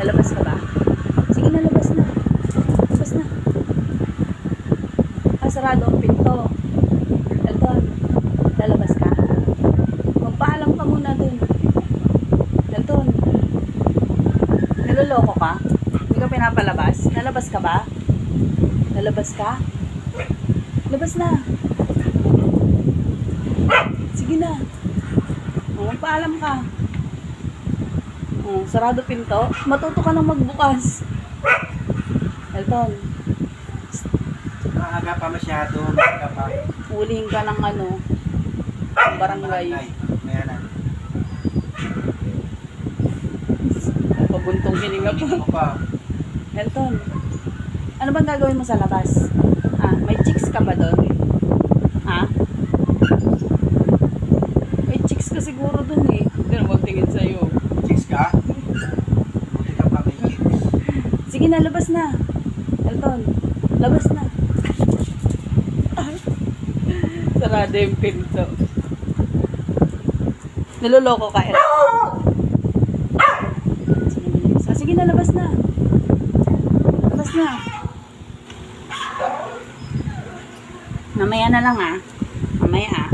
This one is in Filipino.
Lalabas ka ba? Sige na, labas na. Labas na. Sarado ang pinto. Elton, lalabas ka? Magpaalam ka muna dun. Elton, niloloko ka? Hindi ka pinapalabas? Nalabas ka ba? Nalabas ka? Labas na. Sige na. Magpaalam ka. Sarado pinto. Matuto ka nang magbukas. Elton, Maaga pa masyado. Maaga pa. huling ka ng barangay. Meron na. Pabuntong hininga Hindi ko pa. pa. Elton, ano bang gagawin mo sa labas? May chicks ka ba doon? May chicks ka siguro doon eh. Hindi na magtingin sa'yo. Chicks ka? Buti ka pa may chicks. Sige na, labas na. Elton, labas na. Sarado yung pinto. Niloloko ka, Elton. Sige na, labas na. Labas na. Mamaya na lang Mamaya